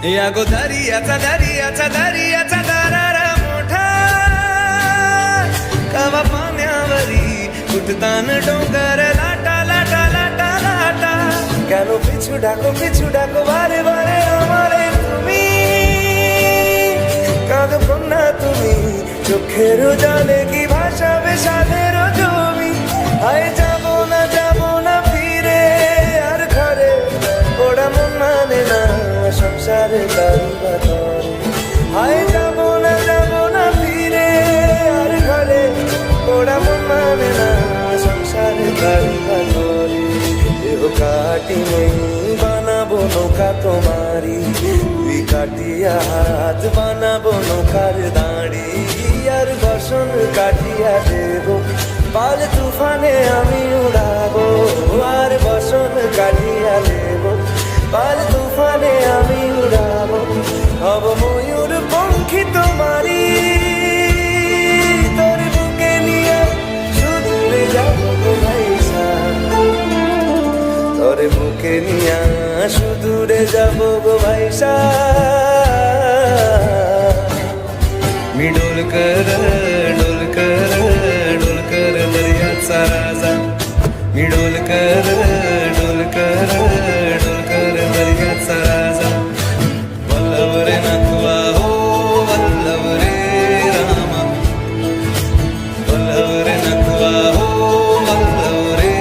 या गो दर्याचा दर्याचा दर्याचा दरारा मोठा कवा पाण्यावरी उठतान डोंगर लाटा लाटा लाटा लाटा কেন পিছু ডাকো বারে বারে আমারে তুমি কাঁদো না তুমি চোখের জলে কি ভাসাবে সাদের জমি হায় যাব না ফিরে আর ঘরে ওরা মন মানে না সংসারে কারুবা তরে হায় যাব না ফিরে আর ঘরে ওরা মন মানে না সংসারে কারুবা তরে দেহ কাটি নেই বানাবো নৌকা তোমারি দুই কাটিয়া হাত বানাবো নৌকার দাঁড়ি আর বসন কাটিয়া দেব পাল তুফানে আমি উড়াবো আর বসন কাটিয়া দেব পাল তুফানে আমি উড়াবো হব ময়ূর পঙ্খী তোমারি তোর বুকে নিয়ে সুদূরে যাবো ভাইসা তোর বুকে নিয়ে সুদূরে যাবো গো ভাইসা मी डोलकर दर्याचा राजा मी डोलकर दर्याचा राजा वल्लभ रे नथवा हो वल्लभ रे रामा वल्लभ रे नथवा हो वल्लभ रे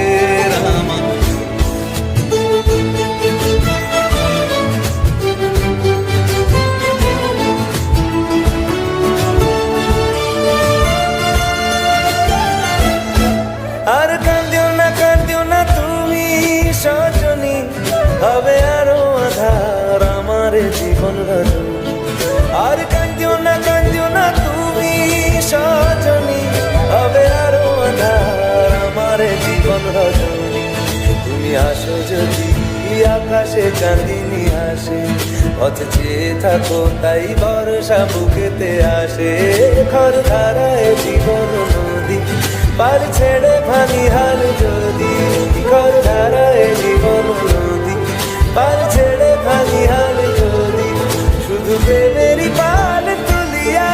रामा আর কান্দিও না তুমি সজনী হবে আরো আধার আমার জীবন রজনী আর কান্দিও না তুমি সজনী হবে আরো আধার আমার জীবন রজনী তুমি আসো যদি আকাশে চাঁদিনী আসে পথ চেয়ে থাকো তাই বর্ষা বুকেতে আসে খর ধারায় জীবন নদী পার ছেড়ে ভানি হাল যদি খর ধারায় জীবন নদী পার ছেড়ে ভানি হাল যদি শুধু প্রেমেরই পাল তুলিয়া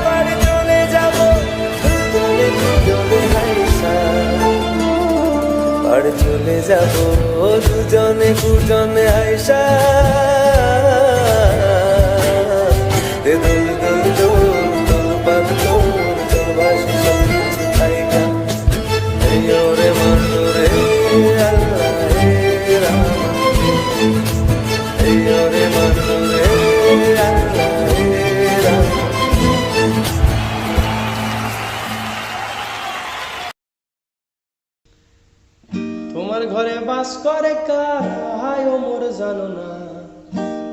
পার চলে যাব দুজনে হাইসা পার চলে যাব দুজনে কুজনে হাইসা দোল দোল দোল দোল পাত দোল ভাসি সব কিছু থাইকা এই ওরে মনো রে আল্লাহ রে রামা এই ওরে মনো রে আল্লাহ রে রামা তোমার ঘরে বাস করে কারা হায় ও মোর জানো না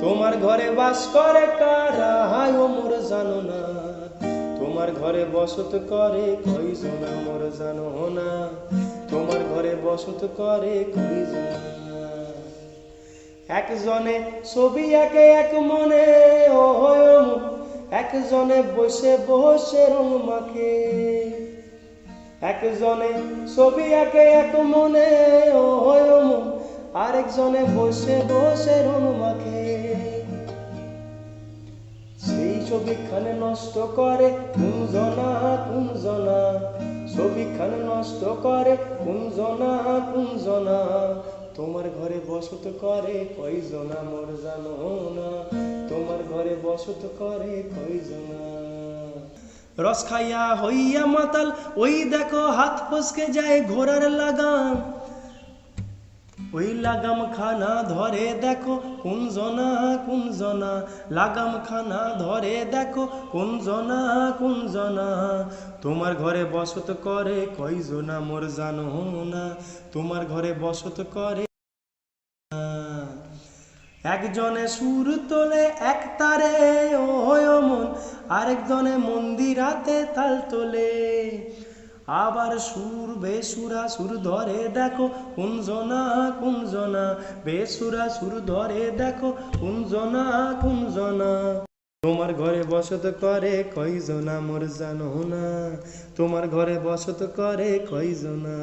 তোমার ঘরে বাস করে কারা হায় ও মোর জানো না তোমার ঘরে বসত করে কয়জন মোর জানো না তোমার ঘরে বসত করে কয়জন একজনে ছবি আঁকে এক মনে ও একজনে বসে বসে রং মাখে একজনে ছবি আঁকে এক মনে ও আরেকজনে বসে বসে রং মাখে সেই ছবিখানে নষ্ট করে কুঞ্জনা ছবিখানে নষ্ট করে কুঞ্জনা তোমার ঘরে বসত করে কয়জনা মোর জানো না তোমার ঘরে বসত করে কয়জনা রস খাইয়া হইয়া মাতাল ওই দেখো হাত ফসকে যায় ঘোড়ার লাগাম ওই লাগাম খানা ধরে দেখো কুঞ্জনা লাগাম খানা ধরে দেখো কুঞ্জনা তোমার ঘরে বসত করে কয়জনা মোর জানো না তোমার ঘরে বসত করে একজনে সুর তোলে এক তারে ও মন আরেকজনে মন্দিরাতে তাল তোলে আবার সুর বেসুরা সুর ধরে দেখো কুঞ্জনা বেসুরা সুর ধরে দেখো কুঞ্জনা তোমার ঘরে বসত করে কয়জনা মোর জানো না তোমার ঘরে বসত করে কয়জনা।